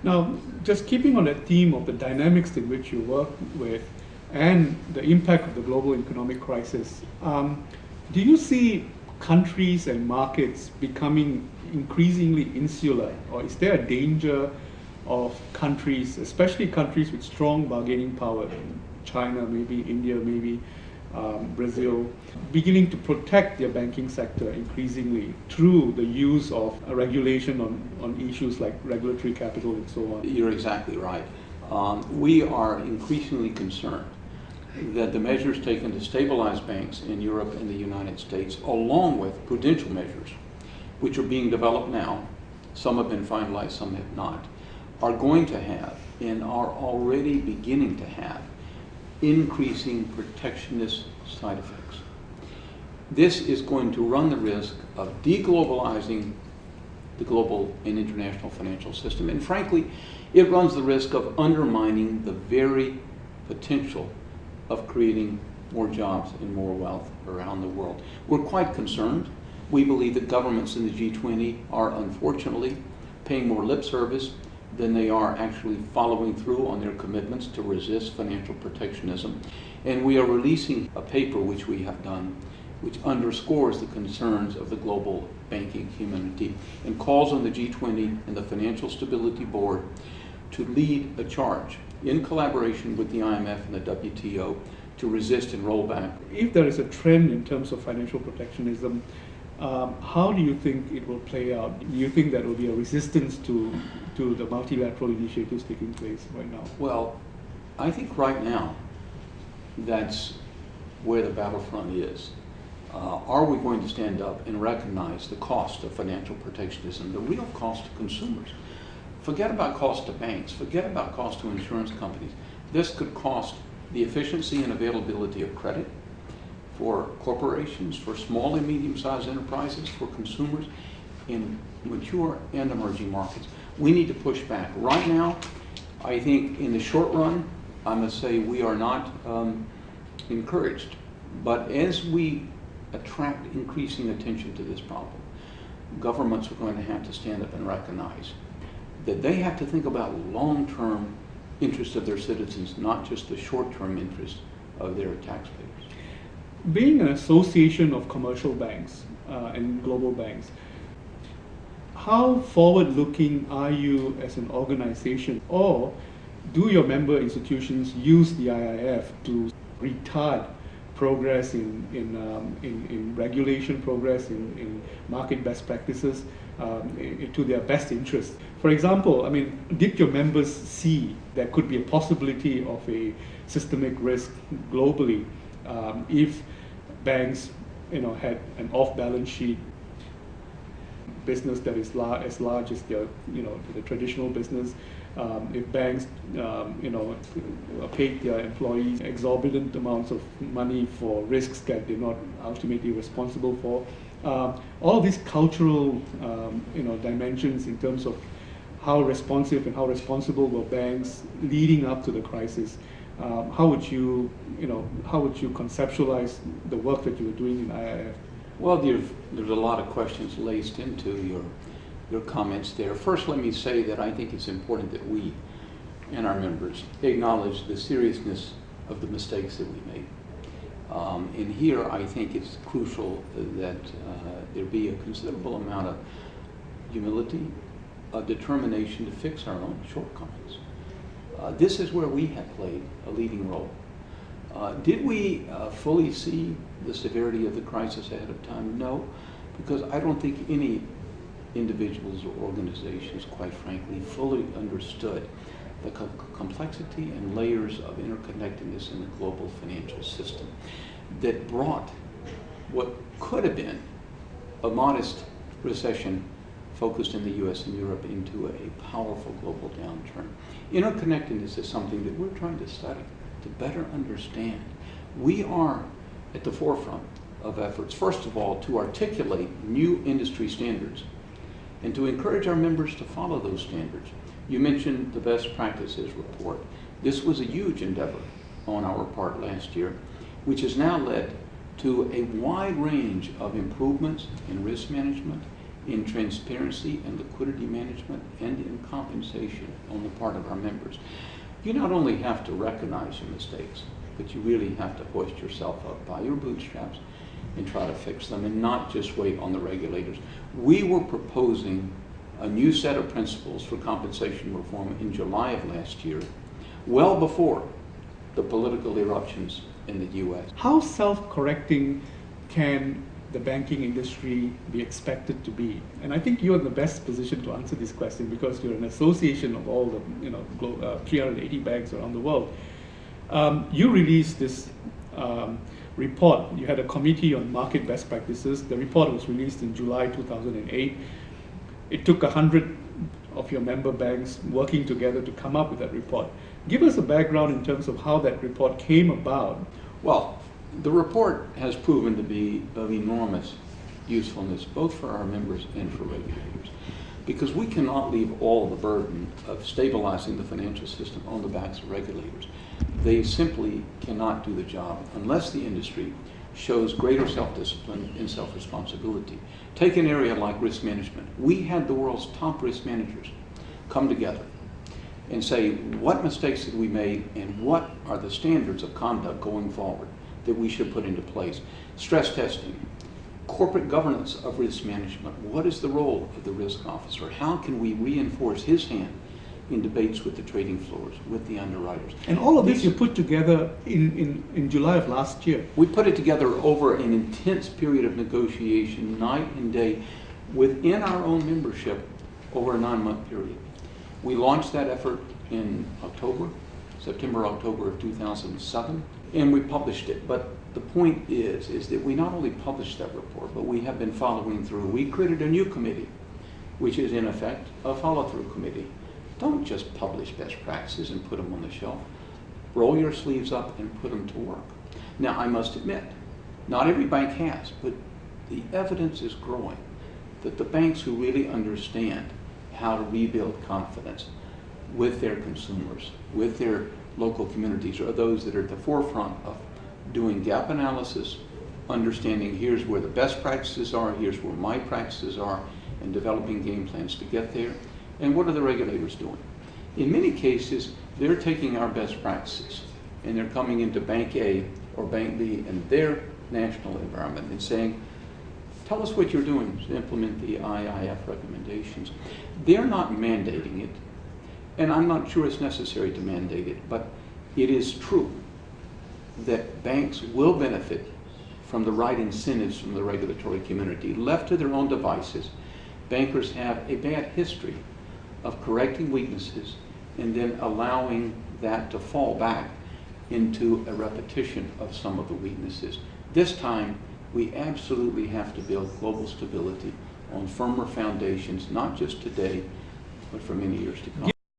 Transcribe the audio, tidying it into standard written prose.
Now, just keeping on that theme of the dynamics in which you work with and the impact of the global economic crisis, do you see countries and markets becoming increasingly insular, or is there a danger of countries, especially countries with strong bargaining power, China, maybe India, maybe Brazil, beginning to protect their banking sector increasingly through the use of regulation on issues like regulatory capital and so on? You're exactly right. We are increasingly concerned that the measures taken to stabilize banks in Europe and the United States, along with prudential measures, which are being developed now, some have been finalized, some have not, are going to have, and are already beginning to have, increasing protectionist side effects. This is going to run the risk of deglobalizing the global and international financial system, and frankly, it runs the risk of undermining the very potential of creating more jobs and more wealth around the world. We're quite concerned. We believe that governments in the G20 are unfortunately paying more lip service than they are actually following through on their commitments to resist financial protectionism. And we are releasing a paper, which we have done, which underscores the concerns of the global banking community and calls on the G20 and the Financial Stability Board to lead a charge in collaboration with the IMF and the WTO to resist and roll back. If there is a trend in terms of financial protectionism, how do you think it will play out? Do you think there will be a resistance to the multilateral initiatives taking place right now? Well, I think right now that's where the battlefront is. Are we going to stand up and recognize the cost of financial protectionism, the real cost to consumers? Forget about cost to banks, forget about cost to insurance companies. This could cost the efficiency and availability of credit for corporations, for small and medium-sized enterprises, for consumers in mature and emerging markets. We need to push back. Right now, I think in the short run, I must say we are not encouraged. But as we attract increasing attention to this problem, governments are going to have to stand up and recognize that they have to think about long-term interests of their citizens, not just the short-term interests of their taxpayers. Being an association of commercial banks and global banks, how forward-looking are you as an organization, or do your member institutions use the IIF to retard progress in regulation, progress in market best practices to their best interest? For example, I mean, did your members see there could be a possibility of a systemic risk globally if banks, had an off-balance sheet business that is as large as their, the traditional business? If banks, paid their employees exorbitant amounts of money for risks that they're not ultimately responsible for, all of these cultural, dimensions in terms of how responsive and how responsible were banks leading up to the crisis. How would you conceptualize the work that you were doing in IIF? Well, there's a lot of questions laced into your comments there. First, let me say that I think it's important that we and our members acknowledge the seriousness of the mistakes that we made. And here, I think it's crucial that there be a considerable amount of humility, of determination to fix our own shortcomings. This is where we have played a leading role. Did we fully see the severity of the crisis ahead of time? No, because I don't think any individuals or organizations, quite frankly, fully understood the complexity and layers of interconnectedness in the global financial system that brought what could have been a modest recession focused in the US and Europe into a powerful global downturn. Interconnectedness is something that we're trying to study, to better understand. We are at the forefront of efforts, first of all, to articulate new industry standards and to encourage our members to follow those standards. You mentioned the best practices report. This was a huge endeavor on our part last year, which has now led to a wide range of improvements in risk management in transparency and liquidity management and in compensation on the part of our members. You not only have to recognize your mistakes, but you really have to hoist yourself up by your bootstraps and try to fix them and not just wait on the regulators. We were proposing a new set of principles for compensation reform in July of last year, well before the political eruptions in the U.S. How self-correcting can the banking industry be expected to be? And I think you're in the best position to answer this question because you're an association of all the 380 banks around the world. You released this report. You had a committee on market best practices. The report was released in July 2008. It took 100 of your member banks working together to come up with that report. Give us a background in terms of how that report came about. Well, the report has proven to be of enormous usefulness, both for our members and for regulators, because we cannot leave all the burden of stabilizing the financial system on the backs of regulators. They simply cannot do the job unless the industry shows greater self-discipline and self-responsibility. Take an area like risk management. We had the world's top risk managers come together and say, what mistakes did we make and what are the standards of conduct going forward that we should put into place? Stress testing, corporate governance of risk management. What is the role of the risk officer? How can we reinforce his hand in debates with the trading floors, with the underwriters? And all of this you put together in July of last year. We put it together over an intense period of negotiation, night and day, within our own membership over a 9-month period. We launched that effort in September, October of 2007, and we published it. But the point is that we not only published that report, but we have been following through. We created a new committee, which is in effect a follow-through committee. Don't just publish best practices and put them on the shelf. Roll your sleeves up and put them to work. Now, I must admit, not every bank has, but the evidence is growing that the banks who really understand how to rebuild confidence with their consumers, with their local communities, are those that are at the forefront of doing gap analysis, understanding here's where the best practices are, here's where my practices are, and developing game plans to get there. And what are the regulators doing? In many cases, they're taking our best practices and they're coming into Bank A or Bank B in their national environment and saying, tell us what you're doing to implement the IIF recommendations. They're not mandating it, and I'm not sure it's necessary to mandate it, but it is true that banks will benefit from the right incentives from the regulatory community. Left to their own devices, bankers have a bad history of correcting weaknesses and then allowing that to fall back into a repetition of some of the weaknesses. This time, we absolutely have to build global stability on firmer foundations, not just today, but for many years to come.